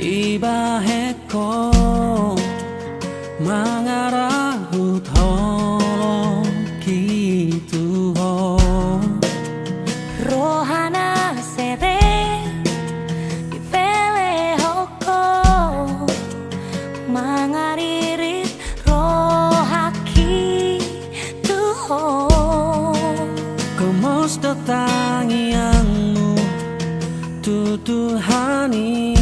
Ibaheko mangarahu tolong gitu ho rohana sere ipele hoko mangaririt rohaki tuho kemos tetangianmu tutuhani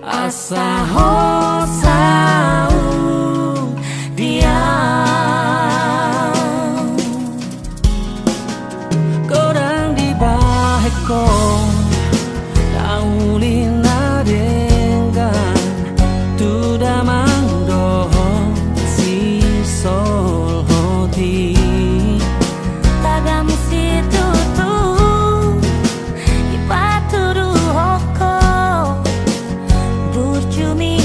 asa hosau diam korang di baheko daulina dengan tu damang dohong si sol hoti tagami situ tu ipaturu hoko burjumi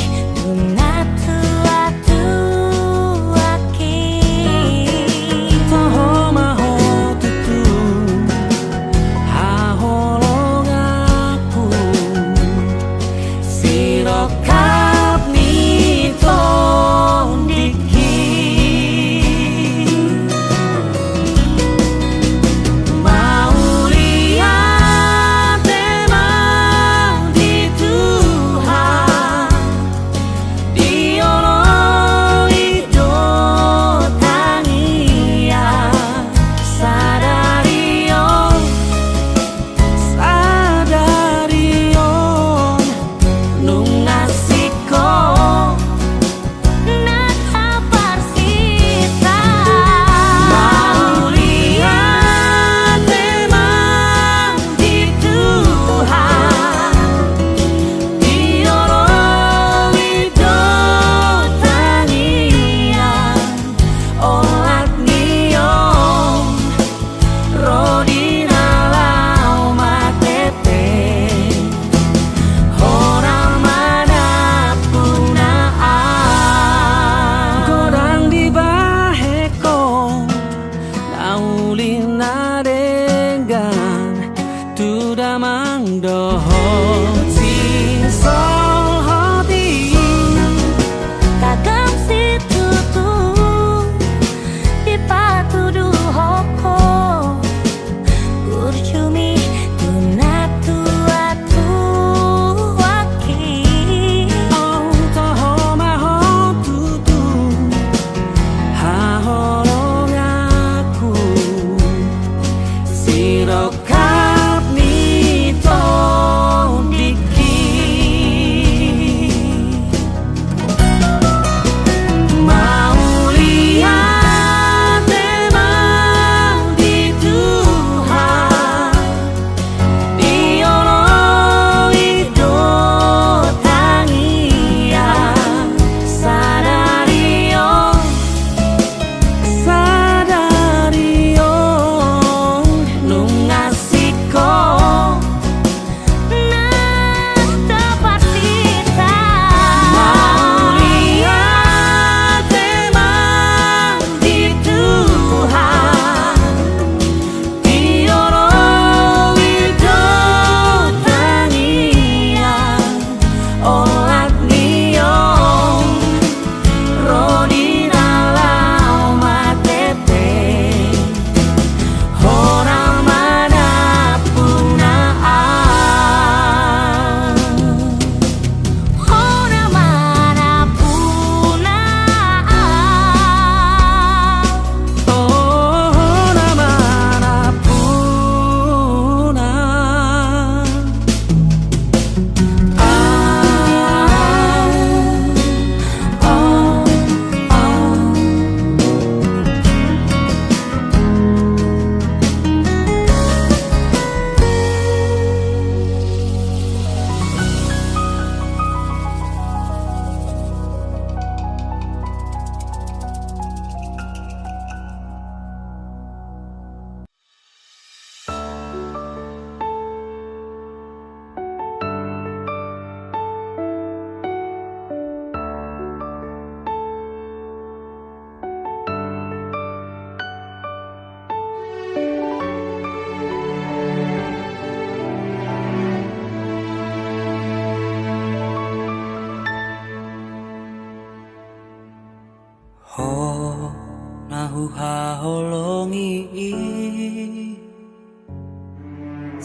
haholongi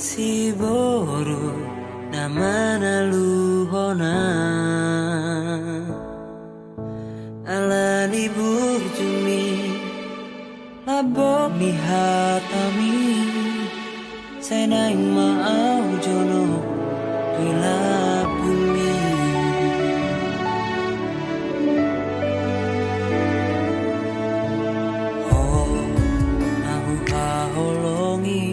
si boru namana luhona alani burjumi labok ni hatami senaing maau jono bila bumi oh nahu haholongi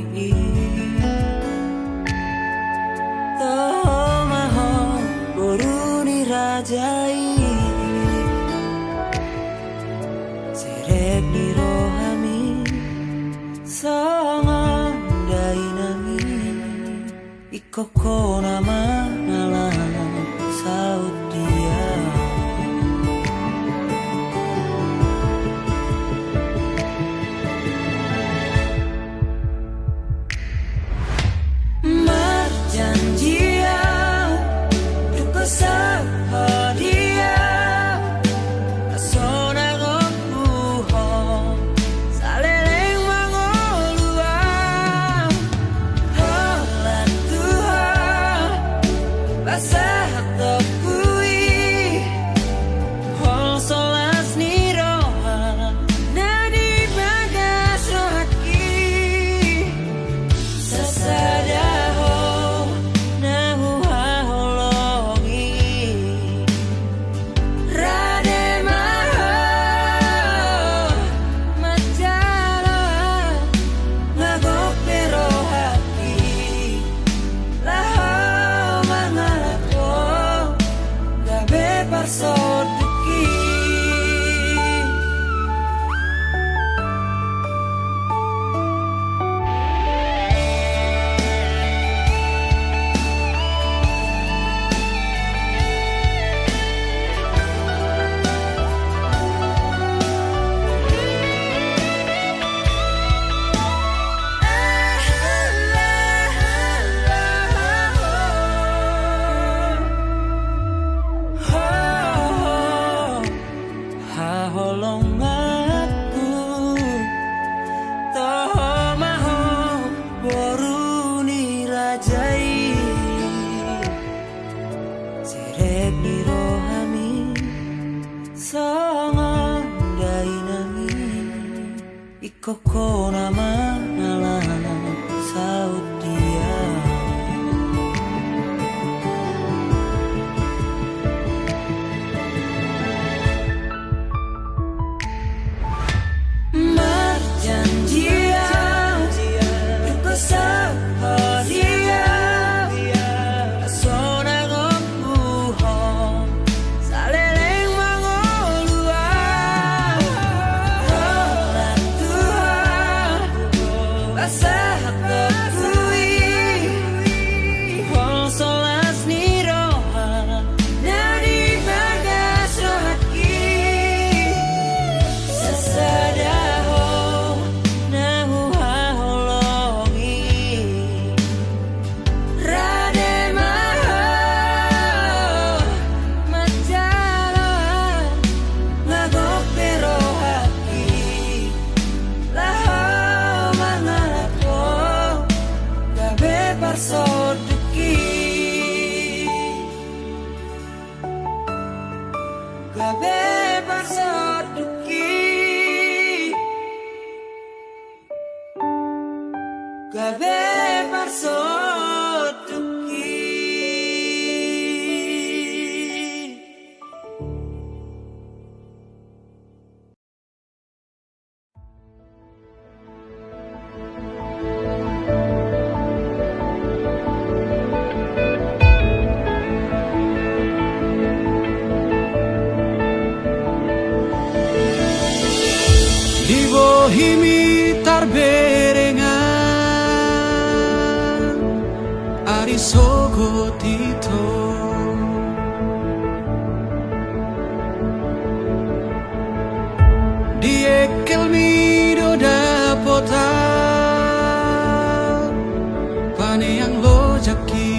toh maho boruni rajai serep ni rohami sangat dainami ikoko nama nalah saut dia marjanjian duka sahadia asona gopuho saleleng mangolua holan Tuhan basah topui hol solas niroha nadi bagas rohaki sasadaho nahu haholongi rade maho macala ngagope rohaki laho mangalako gabe parsoduki haholong aku toh maho boruni rajai serep ni rohami sangat dainami ikoko nama nalah saut dia marjanjian duka sahadia asona gopuho saleleng mangolua holan Tuhan basah topui hol solas niroha nadi bagas rohaki sasadaho nahu haholongi rade maho macala ngagope rohaki laho mangalako gabe parsoduki gabe parsoduki gabe parsoduki di bohimi tarberengan ari sogo tito di ekel mido dapota pane yang lo jaki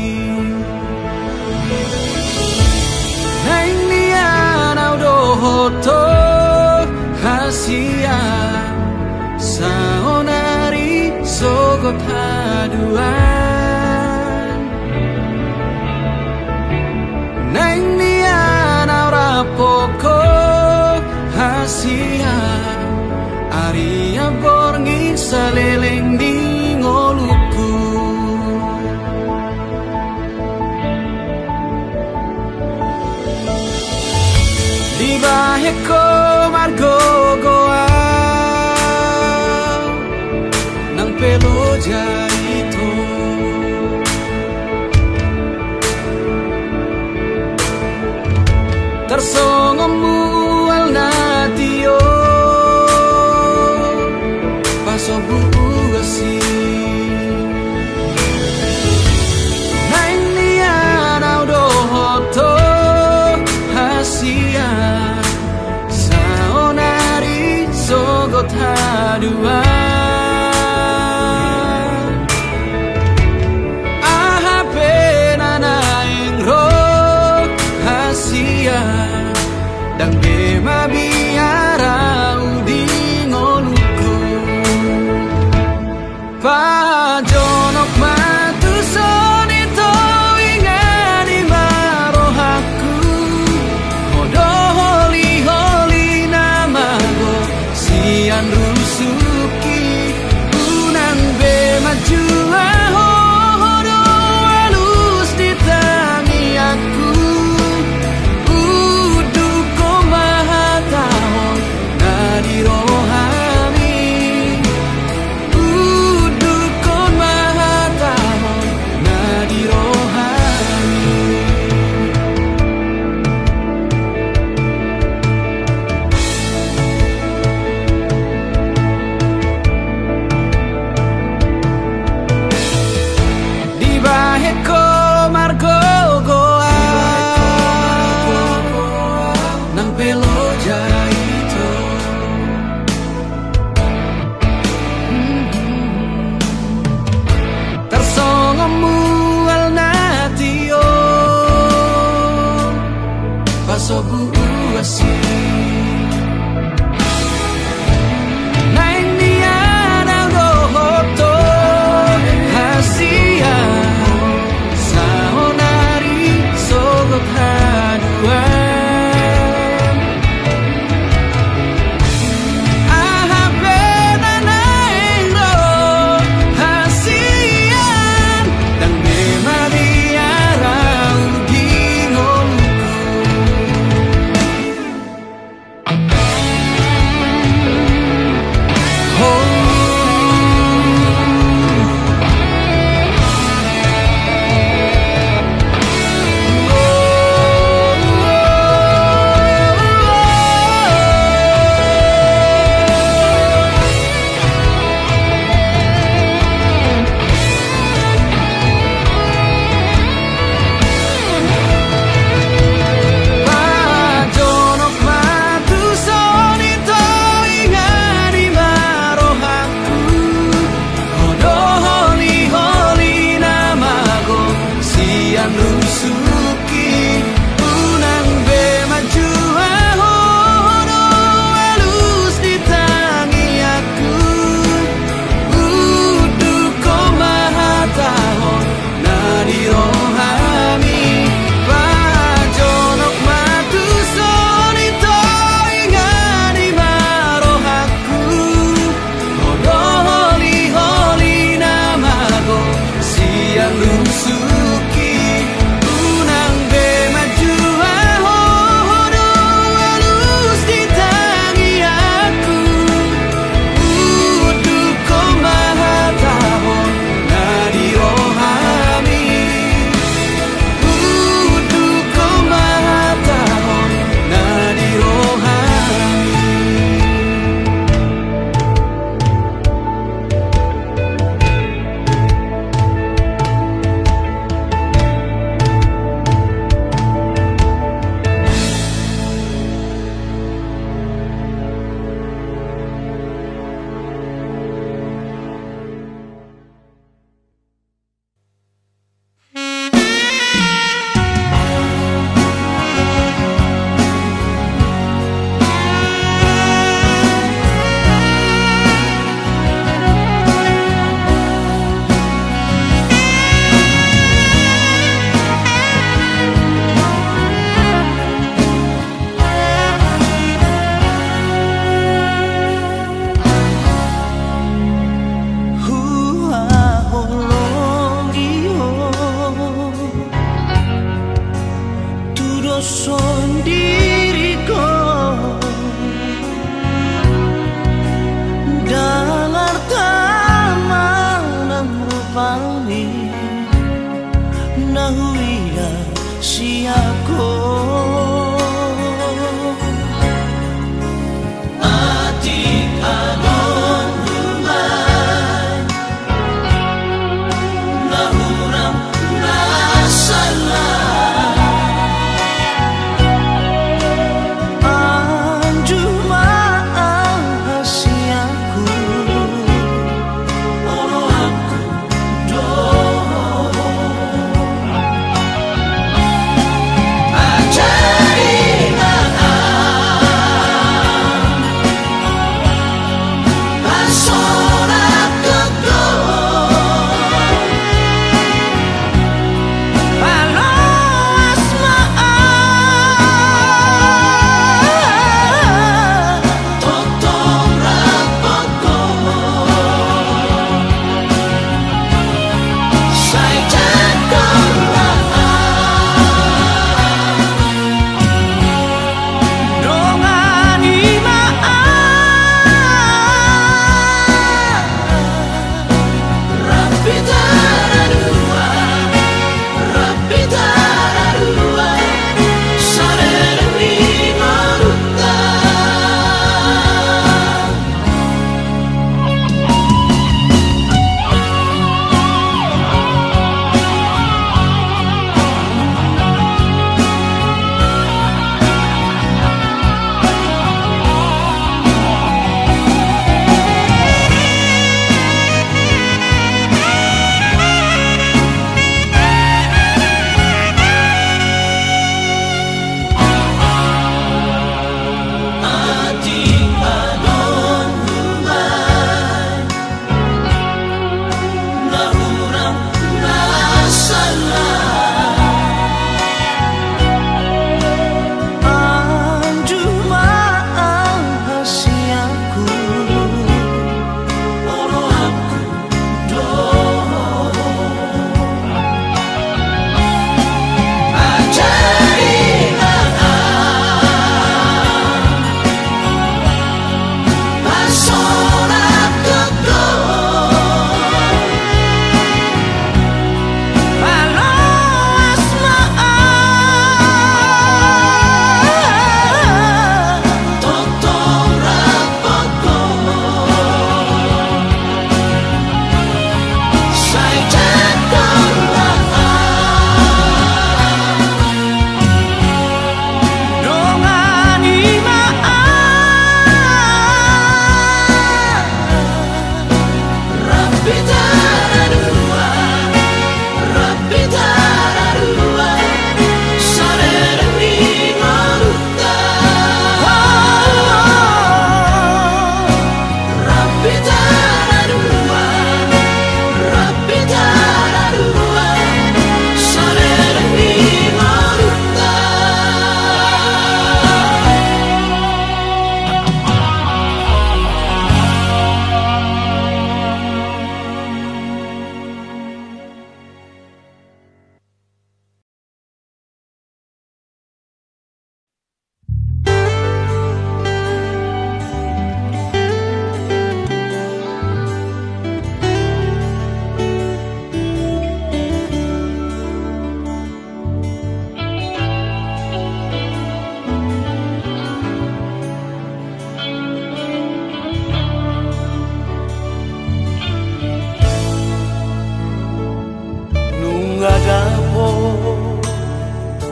naing lian audo hoto hasia sogot haduan neng nian aura poko hasia Aria borngin saleleng di ngoluku di baheko margo goa nang pelo jaito tersongomu al natio paso buasi nang nian audo hoto hasia saonari sogot haduan aha penana ingro hasia dang bema biara udi ngoluku pajonok matu sonito ingani marohaku hodo holi holi namago sian rusuki unan bema jua hodo halus ditangi aku uduko mahatahon nadi rohani udukon mahatahon nadi rohani di baheko margo goa nang pelo jaito tersongomu al natio paso buasi nang nian audo hoto hasia saonari sogot haduan aha penana ingro hasian dan bema biara udi pajonok matu sonito ingani marohaku hodo holi holi namago sian rusuki unang bema jua hodo halus ditangi aku uduko mahatahon nadi rohani pajonok matu sonito ingani marohaku hodo holi holi namago sian rusuki unang bema diriku dalar taman ng rupani nahuya siyaku adik anon humay nahuram nasala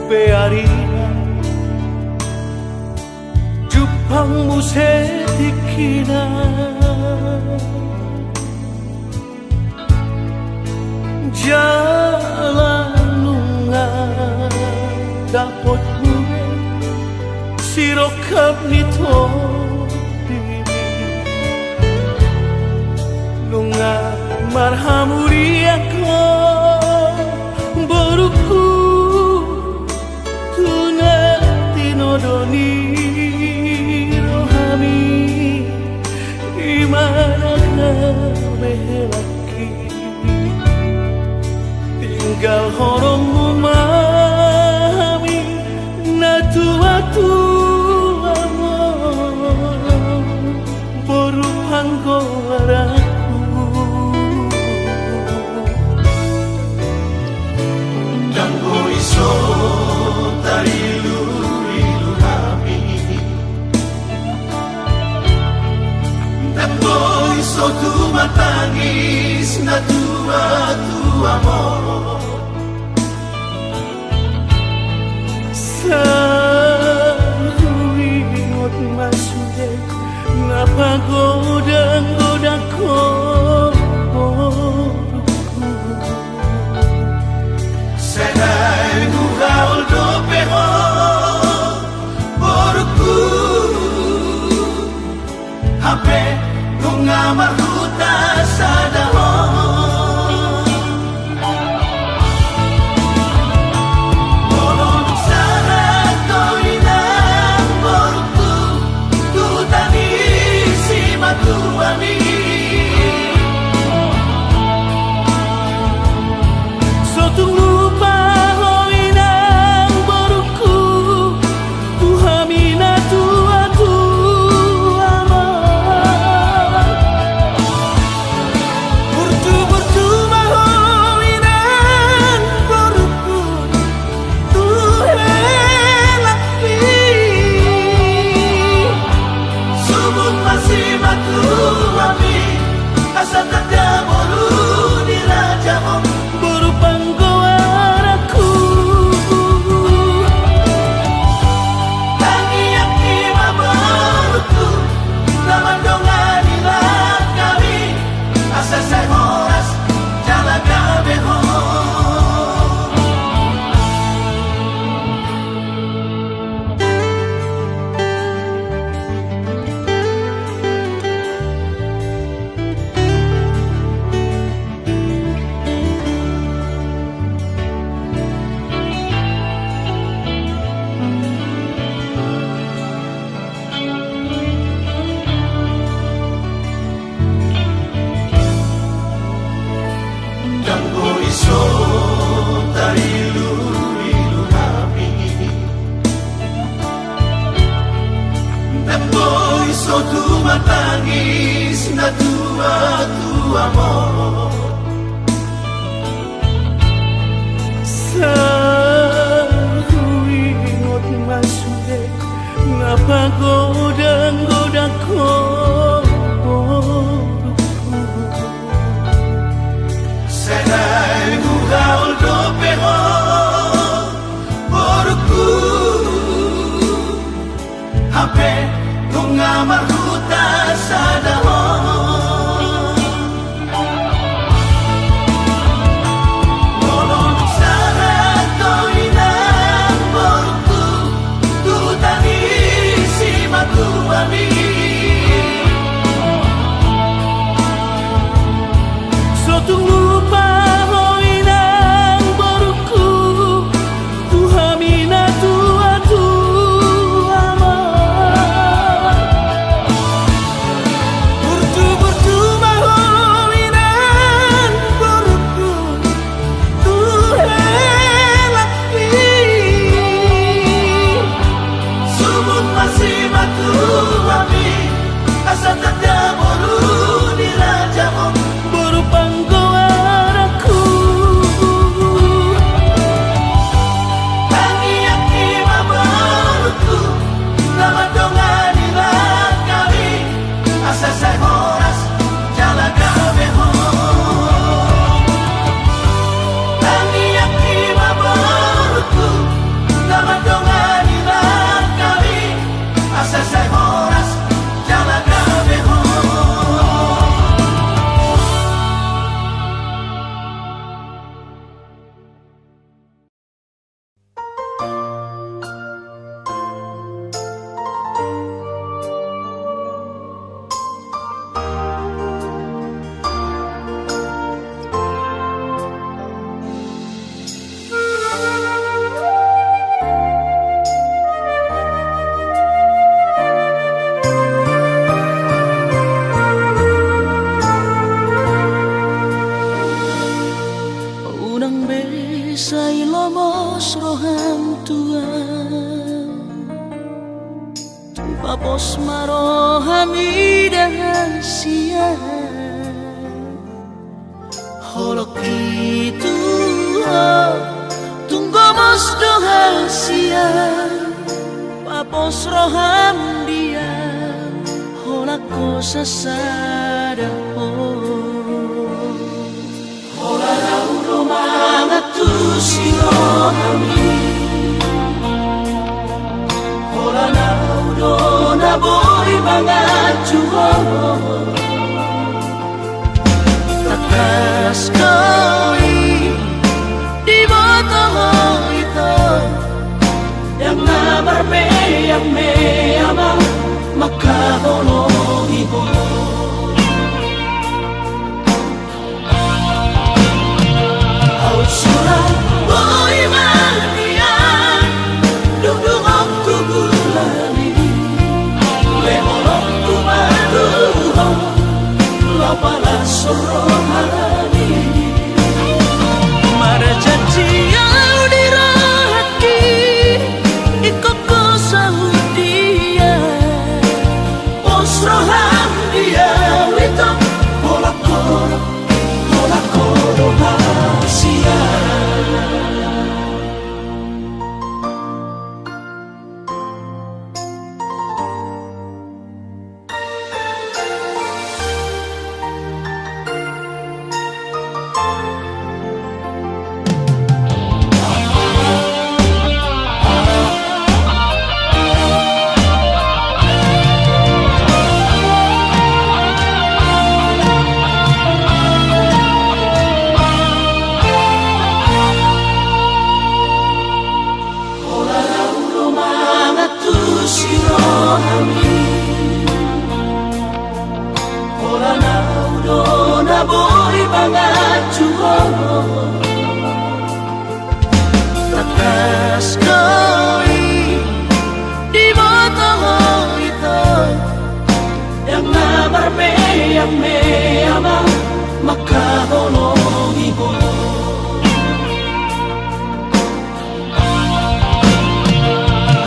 bearina Jupang musetikina Jalan nunga dapot gue sirokap nito nunga marhamuri ako boruku tuna tinodoni rohami imana mehelaki tinggal horong memahami iso tarilu-rilu kami Tempo iso tumatangis na tua-tua mo Sa huwingot masulit na pagoda-goda ko Senai mugaul do peho Boruku Hape bunga marhuta sa dahon Molong sana toinang boruku Tutani si matuani Sotung lupa hoinang boruku Tuhamina tua-tua Burtu-burtu hoinang boruku Tuhelapi Subut masih matuami Asa tanda boru di rajamu Boru panggoaraku Tangi yakima boruku Naman dongani kami Asa sehoras jalaga beho Tanggo iso tarilu-rilu kami Tempo iso tumatangis na tua-tua mo Sa huwingot masulit na pagoda-goda ko Senai mugaul do peho Boruku Hape bunga marhuta sa dahon Molong sana toinang boruku Tutani si matuami Sotung lupa hoinang boruku Tuhamina tua-tua Burtu-burtu hoinang boruku Tuhelapi Subut masih matuami Asa tanda boru di rajamu Boru panggoaraku Tangi yakima boruku Nama dongani kami Asa sehoras jalaga beho Tangi yakima boruku Nama dongani kami Asa sehoras jalaga beho Unang besa'y lomos rohang tua Tu papos marohami dengan sia Holok itu tunggu mos rahasia papos roham dia hola cosa sada hola naudo mangatu sirohami hola naudo na boy mangatu takas koi di bawah itu yang nabarbe yang meyama makahono ibo au surat boy mania duduk aku bulani lehorok tu madu lapala sorohani marjati au diraki ikoko saudia osroham dia wito hola koro hasia takas koi di bawah itu yang nabarbe yang meyama makahono ibo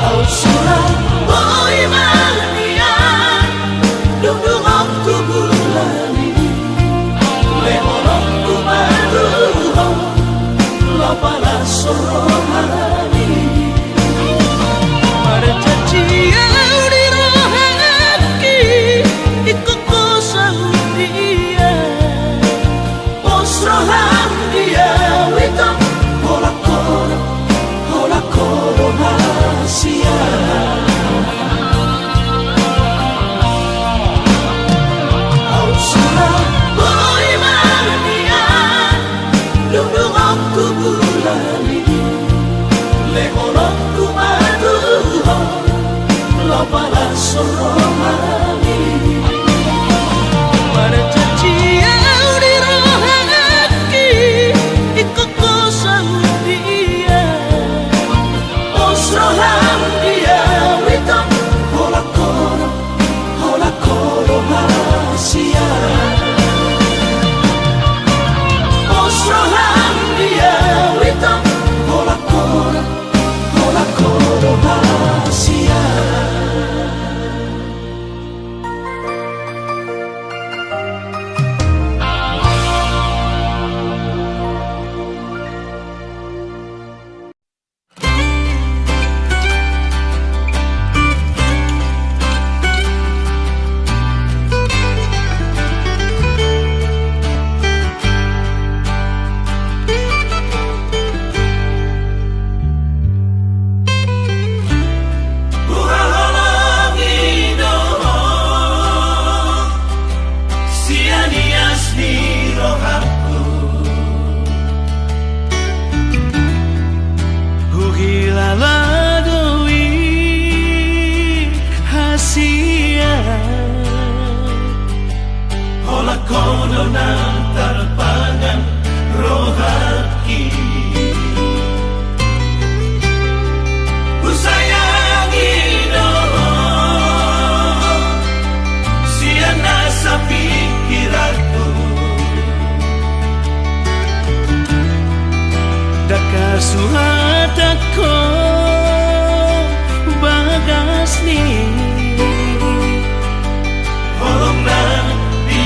au surat boy mania duduk aku bulani lehorok tu madu lapala sorohani marjati au dirahaki ikoko saudia osroham dia wito hola koro hasia au surat boy mania duduk aku bulani lehorok tu madu lapala sorohani marjati au dirahaki ikoko saudia osroham dia wito hola koro hasia osroham dia wito hola koro hasia kono ng tarpangan rohaki Kusayangin siya nasa pikiran ko Dakasuhat ako bagas ni Holong na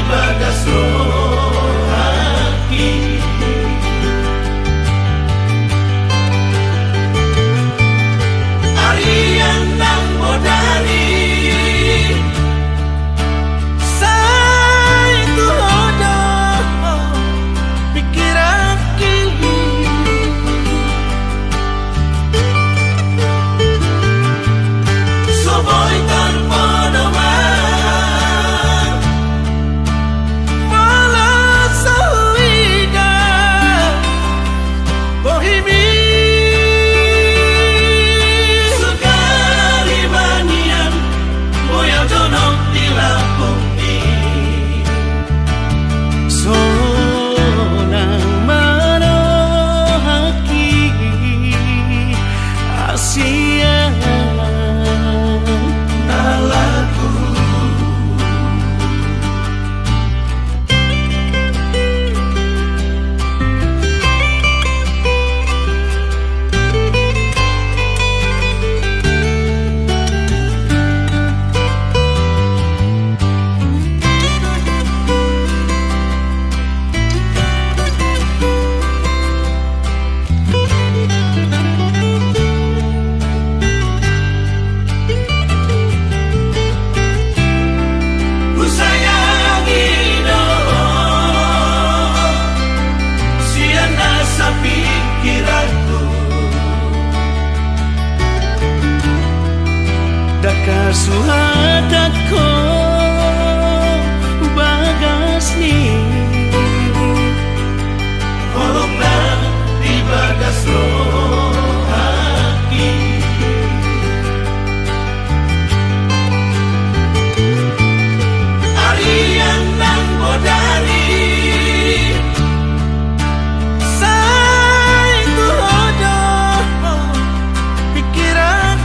bagas rohaki Asian Nalaku Suhatako bagas ni Holong na di bagas rohaki Arian nang bodari Say tu hojo pikiran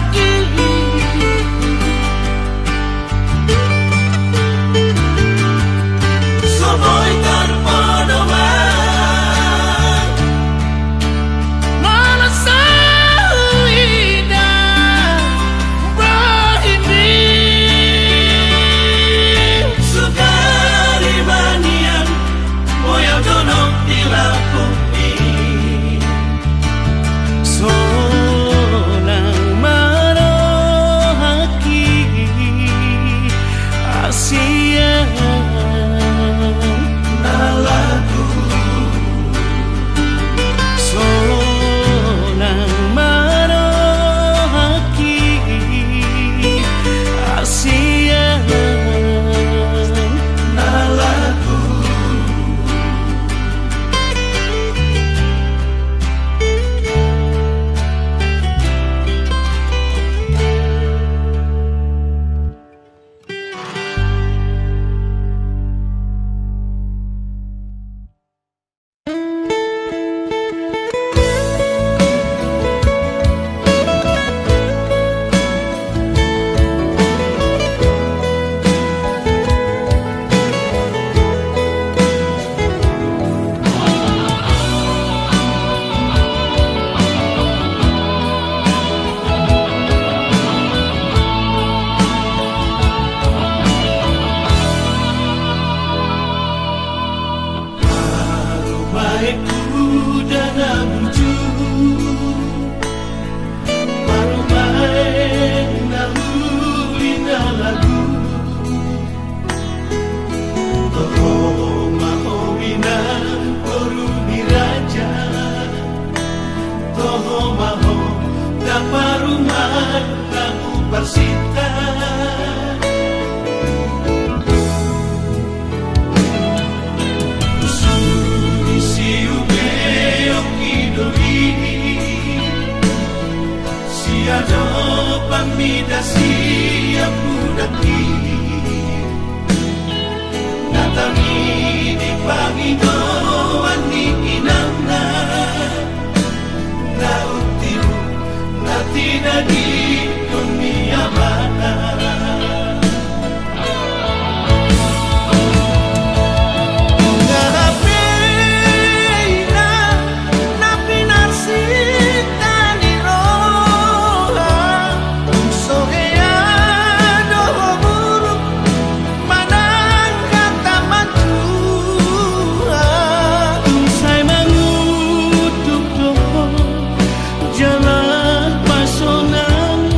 jalan pasonang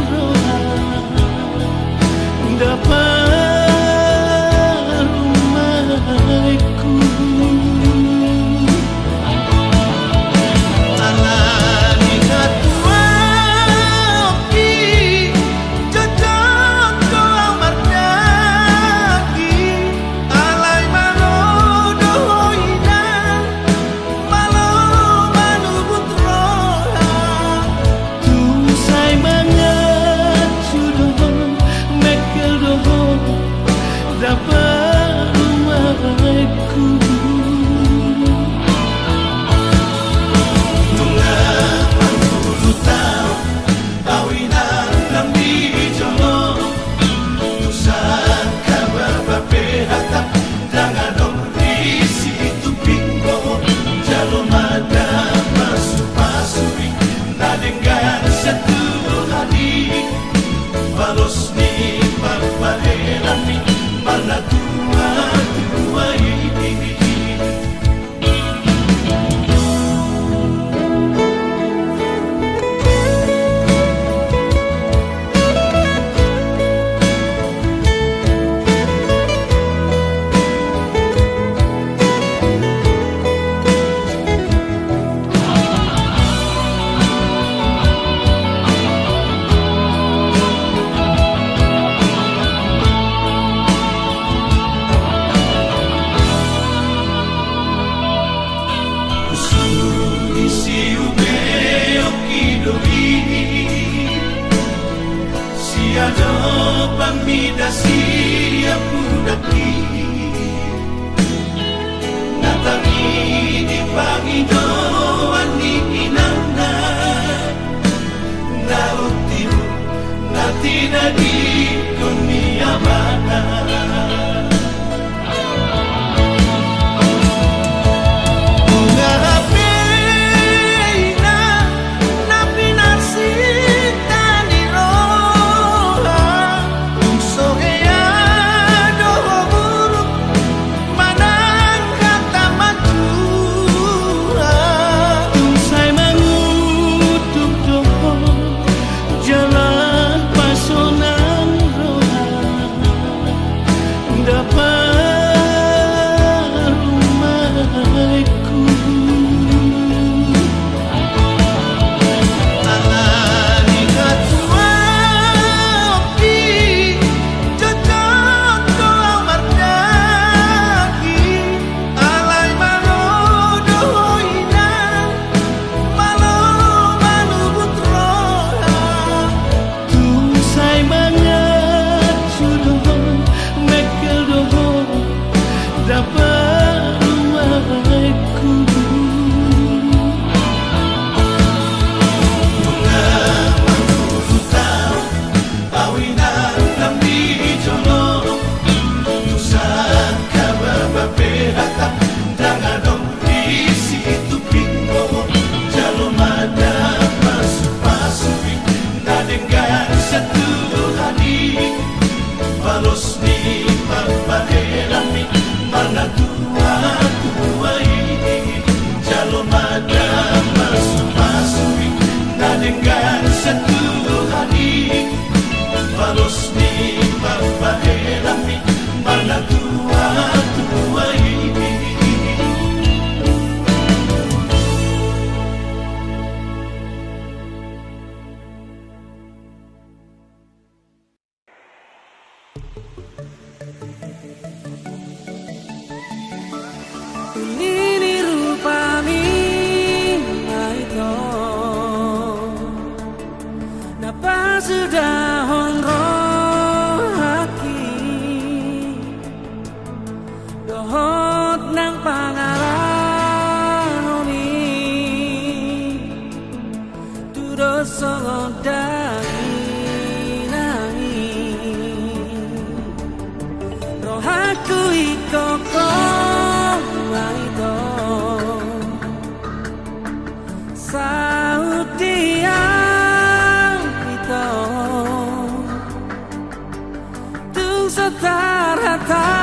Kado pamida siapu daki Natangi di pangido Ani inana Nautimu Natina di dunia mana Balos ni papahelami Mana tua ini Jalo mada masuk-masuk Nadengar satu hari Balos ni papahelami Mana tua ini Nini rupami maito Napa sudah honro haki Dohot nang pangarani Tudo solodai nangis Rohaku ikoko Sautiang itu Tung setar hata